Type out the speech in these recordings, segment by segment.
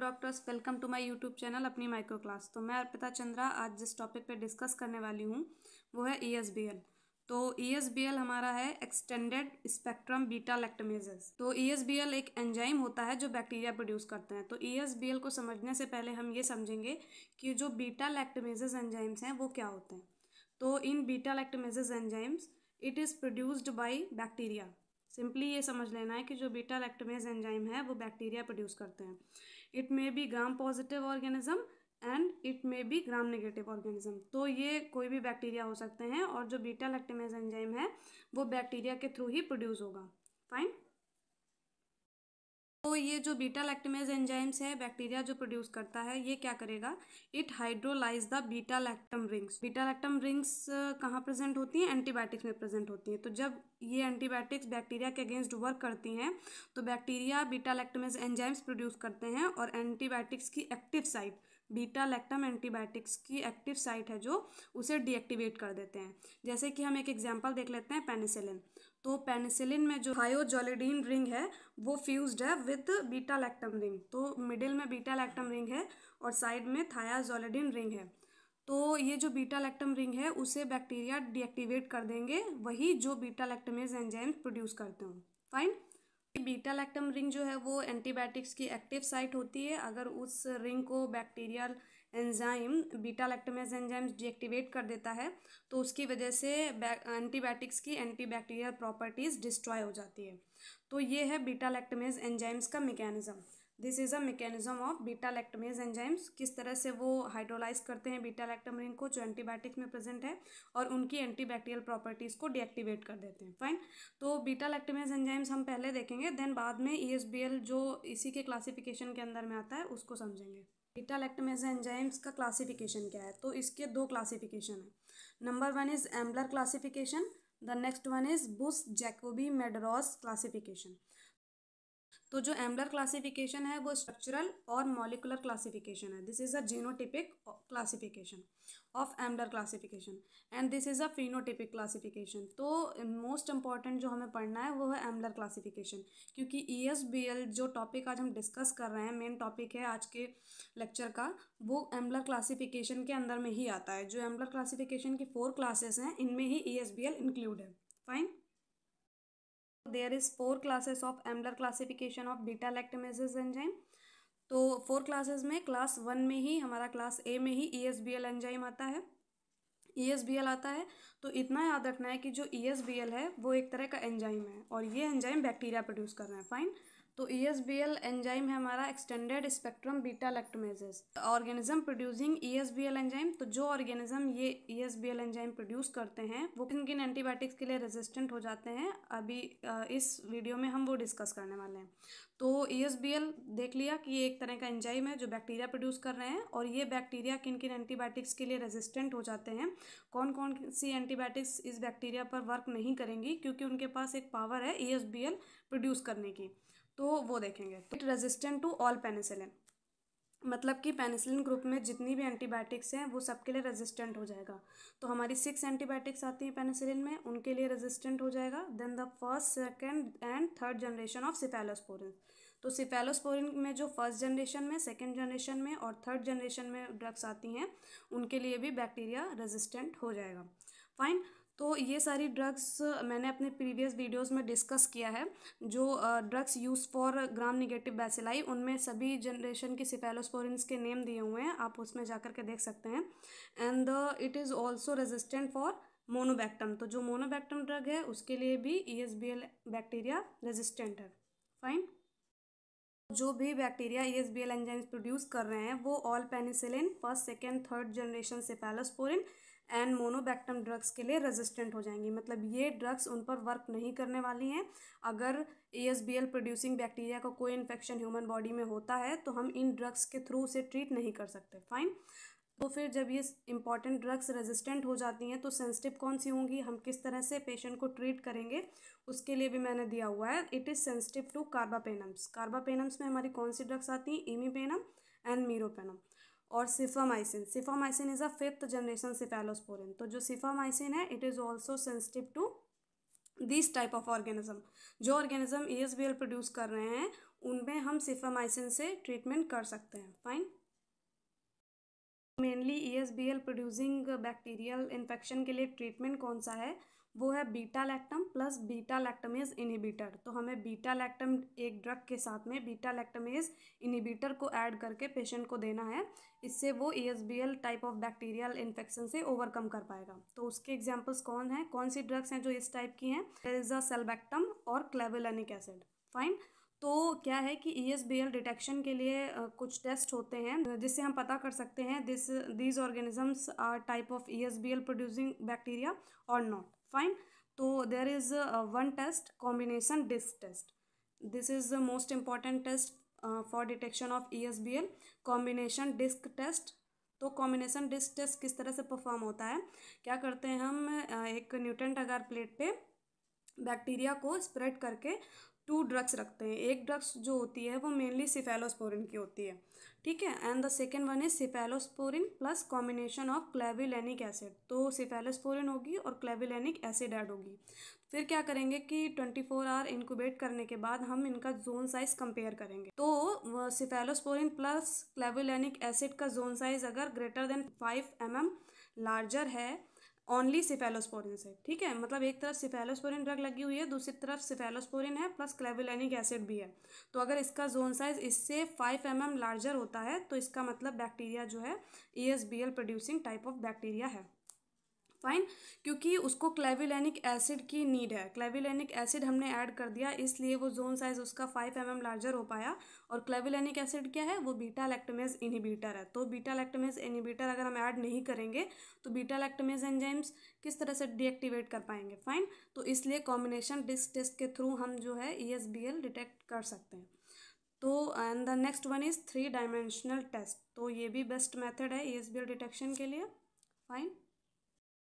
Doctors, welcome to my YouTube channel अपनी micro class. तो मैं अर्पिता चंद्रा आज जिस टॉपिक पे डिस्कस करने वाली हूँ वो है ESBL। तो ESBL हमारा है एक्सटेंडेड स्पेक्ट्रम बीटा लैक्टमेजेस। तो ESBL एक एंजाइम होता है जो बैक्टीरिया प्रोड्यूस करते हैं। तो ESBL को समझने से पहले हम ये समझेंगे कि जो बीटा लैक्टमेजेस एंजाइम्स हैं वो क्या होते हैं। तो इन beta lactamases enzymes it is produced by bacteria. Simply ये समझ लेना है कि जो बीटा लैक्टमेज एंजाइम है वो बैक्टीरिया प्रोड्यूस करते हैं। It may be gram positive organism and it may be gram negative organism. तो ये कोई भी बैक्टीरिया हो सकते हैं और जो बीटा लैक्टमेज एंजाइम है वो बैक्टीरिया के थ्रू ही प्रोड्यूस होगा। फाइन। तो ये जो बीटा लैक्टमेज एंजाइम्स है बैक्टीरिया जो प्रोड्यूस करता है ये क्या करेगा, it hydrolyse the beta lactam rings. Beta lactam rings कहाँ प्रेजेंट होती हैं? एंटीबायोटिक्स में प्रेजेंट होती हैं। तो जब ये एंटीबायोटिक्स बैक्टीरिया के अगेंस्ट वर्क करती हैं तो bacteria beta lactamase enzymes produce करते हैं और एंटीबायोटिक्स की active site, beta lactam antibiotics की एक्टिव साइट है जो उसे डीएक्टिवेट कर देते हैं। जैसे कि हम एक एग्जांपल देख लेते हैं, पेनिसिलिन। तो पेनिसिलिन में जो थायोजोलिडीन रिंग है वो फ्यूज्ड है विद बीटा लैक्टम रिंग। तो मिडिल में बीटा लैक्टम रिंग है और साइड में थायाजोलिडीन रिंग है। तो ये जो बीटा लैक्टम रिंग है उसे बैक्टीरिया डीएक्टिवेट कर देंगे, वही जो बीटा लैक्टमेज एंजाइम प्रोड्यूस करते हैं। फाइन। बीटा लैक्टम रिंग जो है वो एंटीबायोटिक्स की एक्टिव साइट होती है। अगर उस रिंग को bacterial enzyme beta lactamase enzymes deactivate कर देता है तो उसकी वजह से एंटीबायोटिक्स की एंटीबैक्टीरियल प्रॉपर्टीज डिस्ट्रॉय हो जाती है। तो ये है बीटा लैक्टमेज एंजाइम्स का mechanism. This is a mechanism of beta lactamase enzymes. किस तरह से वो हाइड्रोलाइज करते हैं बीटा लैक्टम रिंग को जो एंटीबायोटिक्स में प्रेजेंट है और उनकी एंटीबैक्टीरियल प्रॉपर्टीज़ को डीएक्टिवेट कर देते हैं। फाइन। तो बीटा लैक्टमेज एंजाइम्स हम पहले देखेंगे, देन बाद में ESBL जो इसी के क्लासिफिकेशन के अंदर में आता है उसको समझेंगे। बीटा लैक्टमेज एंजाइम्स का क्लासिफिकेशन क्या है? तो इसके दो क्लासिफिकेशन है। Number 1 is Ambler classification, the next one is Bush Jacoby Medeiros classification. तो जो एम्बलर क्लासिफिकेशन है वो स्ट्रक्चरल और मॉलिकुलर क्लासिफिकेशन है। This is a genotypic classification of Ambler classification and this is a phenotypic classification. तो most important जो हमें पढ़ना है वो है एम्बलर क्लासिफिकेशन, क्योंकि ESBL जो टॉपिक आज हम डिस्कस कर रहे हैं, मेन टॉपिक है आज के लेक्चर का, वो एम्बलर क्लासिफिकेशन के अंदर में ही आता है। जो एम्बलर क्लासिफिकेशन की 4 क्लासेस हैं इनमें ही ESBL इंक्लूड है। Fine. There is 4 classes of Ambler classification of beta lactamases enzyme। तो 4 क्लासेस में क्लास 1 में ही हमारा क्लास A में ही ESBL एंजाइम आता है, ESBL आता है। तो इतना याद रखना है कि जो ESBL है वो एक तरह का एंजाइम है और ये एंजाइम बैक्टीरिया प्रोड्यूस कर रहे हैं। फाइन। तो ESBL एंजाइम है हमारा extended spectrum beta lactamases organism producing ESBL enzyme. तो जो ऑर्गेनिज्म ये ESBL एंजाइम प्रोड्यूस करते हैं वो किन किन एंटीबायोटिक्स के लिए रेजिस्टेंट हो जाते हैं, अभी इस वीडियो में हम वो डिस्कस करने वाले हैं। तो ESBL देख लिया कि ये एक तरह का एंजाइम है जो बैक्टीरिया प्रोड्यूस कर रहे हैं और ये बैक्टीरिया किन किन एंटीबायोटिक्स के लिए रेजिस्टेंट हो जाते हैं। कौन कौन सी एंटीबायोटिक्स इस बैक्टीरिया पर वर्क नहीं करेंगी क्योंकि उनके पास एक पावर है ESBL प्रोड्यूस करने की, तो वो देखेंगे। It resistant to all penicillin, मतलब कि पेनिसिलिन ग्रुप में जितनी भी एंटीबायोटिक्स हैं वो सबके लिए रेजिस्टेंट हो जाएगा। तो हमारी 6 एंटीबायोटिक्स आती हैं पेनिसिलिन में, उनके लिए रेजिस्टेंट हो जाएगा। Then the first, second and third generation of cephalosporin. तो सिफेलोस्पोरिन में जो फर्स्ट जनरेशन में, सेकंड जनरेशन में और थर्ड जनरेशन में ड्रग्स आती हैं उनके लिए भी बैक्टीरिया रेजिस्टेंट हो जाएगा। फाइन। तो ये सारी ड्रग्स मैंने अपने प्रीवियस वीडियोस में डिस्कस किया है। जो drugs use for gram negative bacilli उनमें सभी जनरेशन के सिफेलोस्पोरिन्स के नेम दिए हुए हैं, आप उसमें जाकर के देख सकते हैं। And it is also resistant for monobactam. तो जो मोनोबैक्टम ड्रग है उसके लिए भी ESBL बैक्टीरिया रेजिस्टेंट है। फाइन। जो भी बैक्टीरिया ESBL एंजाइम्स प्रोड्यूस कर रहे हैं वो all penicillin, first second third generation cephalosporin and monobactam drugs के लिए रेजिस्टेंट हो जाएंगी। मतलब ये ड्रग्स उन पर वर्क नहीं करने वाली हैं। अगर ESBL प्रोड्यूसिंग बैक्टीरिया का कोई इन्फेक्शन ह्यूमन बॉडी में होता है तो हम इन ड्रग्स के थ्रू उसे ट्रीट नहीं कर सकते। फाइन। तो फिर जब ये इंपॉर्टेंट ड्रग्स रेजिस्टेंट हो जाती हैं तो सेंसिटिव कौन सी होंगी, हम किस तरह से पेशेंट को ट्रीट करेंगे, उसके लिए भी मैंने दिया हुआ है। It is sensitive to carbapenems. Carbapenems में हमारी कौन सी ड्रग्स आती हैं? Imipenem and meropenem. और cephamycin, cephamycin is a 5th generation cephalosporin. तो जो सिफामाइसिन है it is also sensitive to this type of organism. जो ऑर्गेनिज्म ESBL प्रोड्यूस कर रहे हैं उनमें हम सिफामाइसिन से ट्रीटमेंट कर सकते हैं। Fine. Mainly ESBL producing bacterial infection के लिए ट्रीटमेंट कौन सा है, वो है beta lactam plus beta lactamase inhibitor. तो हमें बीटा लैक्टम एक ड्रग के साथ में बीटा लैक्टमेज इनिबिटर को ऐड करके पेशेंट को देना है, इससे वो ESBL type of bacterial infection से ओवरकम कर पाएगा। तो उसके एग्जांपल्स कौन है, कौन सी ड्रग्स हैं जो इस टाइप की हैं, देयर इज अ सेल्बेक्टम और क्लेवुलानिक एसिड। फाइन। तो क्या है कि ESBL डिटेक्शन के लिए कुछ टेस्ट होते हैं जिससे हम पता कर सकते हैं these organisms are type of ESBL producing bacteria or not. Fine. तो there is one test, combination disc test. This is the most important test for detection of ESBL, combination disc test. तो combination disc test किस तरह से perform होता है, क्या करते हैं हम, एक न्यूटन अगार प्लेट पे बैक्टीरिया को स्प्रेड करके 2 ड्रग्स रखते हैं। एक ड्रग्स जो होती है वो मेनली सिफेलोस्पोरिन की होती है, ठीक है, and the second one is cephalosporin plus combination of clavulanic acid. तो सिफेलोस्पोरिन होगी और क्लेवुलानिक एसिड ऐड होगी। फिर क्या करेंगे कि 24 आवर इंक्यूबेट करने के बाद हम इनका जोन साइज कंपेयर करेंगे। तो सिफेलोस्पोरिन प्लस क्लेवुलानिक एसिड का जोन साइज अगर ग्रेटर देन 5 mm लार्जर है ओनली सिफेलोस्पोरिन से, ठीक है, मतलब एक तरफ सिफेलोस्पोरिन ड्रग लगी हुई है, दूसरी तरफ सिफेलोस्पोरिन है प्लस क्लेवुलानिक एसिड भी है। तो अगर इसका जोन साइज इससे 5 mm लार्जर होता है तो इसका मतलब बैक्टीरिया जो है ESBL producing type of bacteria है। फाइन। क्योंकि उसको क्लेवुलानिक एसिड की नीड है, क्लेवुलानिक एसिड हमने ऐड कर दिया इसलिए वो जोन साइज उसका 5 mm लार्जर हो पाया। और क्लेवुलानिक एसिड क्या है, वो बीटा लैक्टमेज इनिबिटर है। तो बीटा लैक्टमेज इनिबिटर अगर हम ऐड नहीं करेंगे तो बीटा लैक्टमेज एंजाइम्स किस तरह से डीएक्टिवेट कर पाएंगे। फाइन। तो इसलिए कॉम्बिनेशन डिस्क टेस्ट के थ्रू हम जो है ESBL डिटेक्ट कर सकते हैं। तो and the next one is 3 dimensional test. तो ये भी बेस्ट मेथड है ESBL डिटेक्शन के लिए। Fine.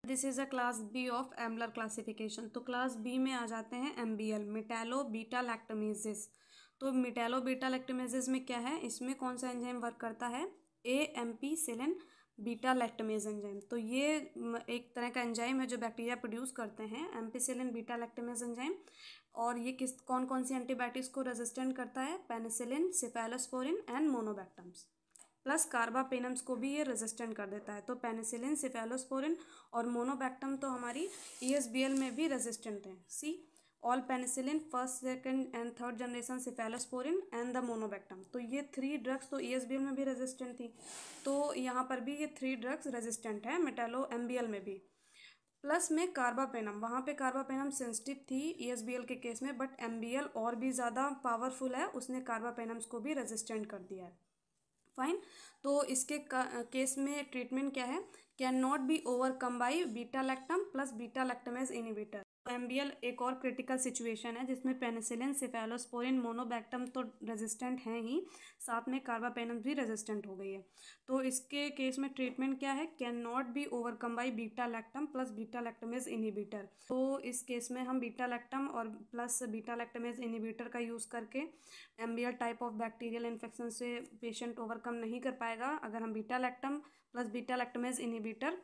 This is a class B of Ambler classification. तो क्लास बी में आ जाते हैं MBL, मिटैलो बीटा लैक्टमेजेस। तो मिटैलो बीटा लैक्टमेजेस में क्या है, इसमें कौन सा एंजाइम वर्क करता है, एम्पीसिलिन बीटा लैक्टमेज एंजाइम। तो ये एक तरह का एंजाइम है जो बैक्टीरिया प्रोड्यूस करते हैं, एम्पीसिलिन बीटा लैक्टमेज एंजाइम। और ये किस कौन कौन सी एंटीबायोटिक्स को रेजिस्टेंट करता है, penicillin, cephalosporin and monobactams, plus कार्बापेनम्स को भी ये रेजिस्टेंट कर देता है। तो पेनिसिलिन, सिफेलोस्पोरिन और मोनोबैक्टम तो हमारी ESBL में भी रेजिस्टेंट हैं। See all penicillin, first second and third generation cephalosporin and the monobactam. तो ये 3 ड्रग्स तो ESBL में भी रेजिस्टेंट थी, तो यहाँ पर भी ये 3 ड्रग्स रेजिस्टेंट है मिटैलो MBL में भी। प्लस में कार्बापेनम, वहाँ पे कार्बापेनम सेंसिटिव थी ESBL के केस में, बट MBL और भी ज़्यादा पावरफुल है, उसने कार्बापेनम्स को भी रेजिस्टेंट कर दिया है। फाइन। तो इसके केस में ट्रीटमेंट क्या है, can not be overcome by beta lactam plus beta lactamase inhibitor. MBL एक और क्रिटिकल सिचुएशन है जिसमें पेनिसिलिन, सिफेलोस्पोरिन, मोनोबैक्टम तो रेजिस्टेंट हैं ही, साथ में कार्बापेनम भी रेजिस्टेंट हो गई है। तो इसके केस में ट्रीटमेंट क्या है, can not be overcome by beta lactam plus beta lactamase inhibitor. तो इस केस में हम बीटा लैक्टम और प्लस बीटा लैक्टमेज इनिबिटर का यूज़ करके MBL type of bacterial infection से पेशेंट ओवरकम नहीं कर पाएगा। अगर हम beta lactam plus beta lactamase inhibitor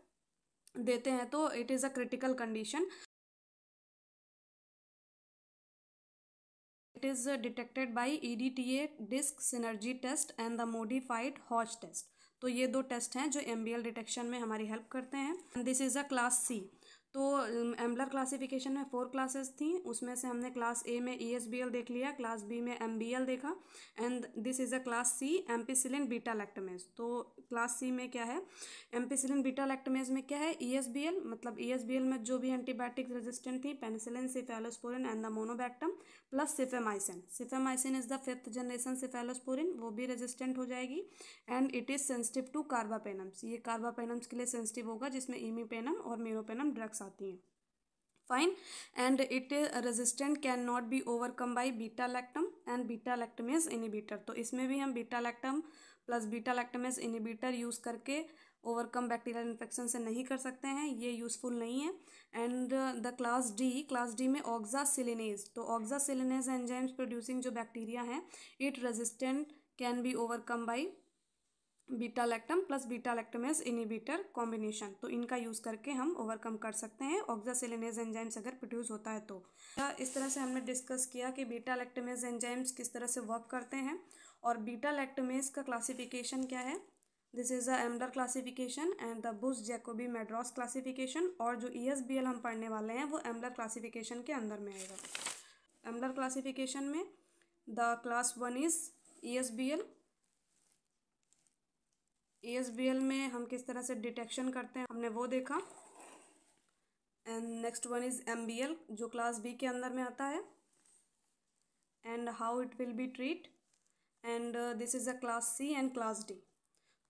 देते हैं तो it is a critical condition. It is detected by EDTA disc synergy test and the modified Hodge test. तो ये 2 टेस्ट हैं जो MBL डिटेक्शन में हमारी हेल्प करते हैं। And this is a class C। तो एम्बलर क्लासिफिकेशन में 4 क्लासेस थी, उसमें से हमने क्लास A में ESBL देख लिया, क्लास B में MBL देखा, and this is a class C ampicillin beta lactamase. तो क्लास C में क्या है, एम्पीसिलिन बीटा लैक्टमेज में क्या है, ESBL, मतलब ESBL में जो भी एंटीबायोटिक रेजिस्टेंट थी, penicillin, cephalosporin and the monobactam plus cephamycin. Cephamycin is the 5th generation cephalosporin, वो भी रेजिस्टेंट हो जाएगी। And it is sensitive to carbapenems, ये कार्बापेनम्स के लिए सेंसिटिव होगा जिसमें इमीपेनम और मेरोपेनम ड्रग्स आती हैं। Fine. And it resistant can not be overcome by beta lactam and beta lactamase inhibitor. तो इसमें भी हम beta lactam plus beta lactamase inhibitor use करके ओवरकम बैक्टीरियल इन्फेक्शन से नहीं कर सकते हैं, ये यूज़फुल नहीं है। एंड द क्लास डी में ऑक्सासिलिनेज। तो ऑक्सासिलिनेज एंजाइम्स प्रोड्यूसिंग जो बैक्टीरिया हैं, it resistant can be overcome by beta lactam plus beta lactamase inhibitor combination, तो इनका यूज़ करके हम ओवरकम कर सकते हैं ऑक्सासिलेनेज एंजाइम्स अगर प्रोड्यूस होता है तो। इस तरह से हमने डिस्कस किया कि बीटा लैक्टमेज एंजाइम्स किस तरह से वर्क करते हैं और बीटा लैक्टमेज का क्लासिफिकेशन क्या है। This is the Ambler classification and the Bush Jacoby Medeiros classification, और जो ESBL हम पढ़ने वाले हैं वो एम्बलर क्लासिफिकेशन के अंदर में आएगा। एम्बलर क्लासिफिकेशन में the class 1 is ESBL। ESBL में हम किस तरह से डिटेक्शन करते हैं हमने वो देखा। And next one is MBL जो क्लास B के अंदर में आता है, and how it will be treat, and this is a class C and class D।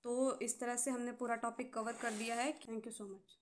तो इस तरह से हमने पूरा टॉपिक कवर कर दिया है। Thank you so much.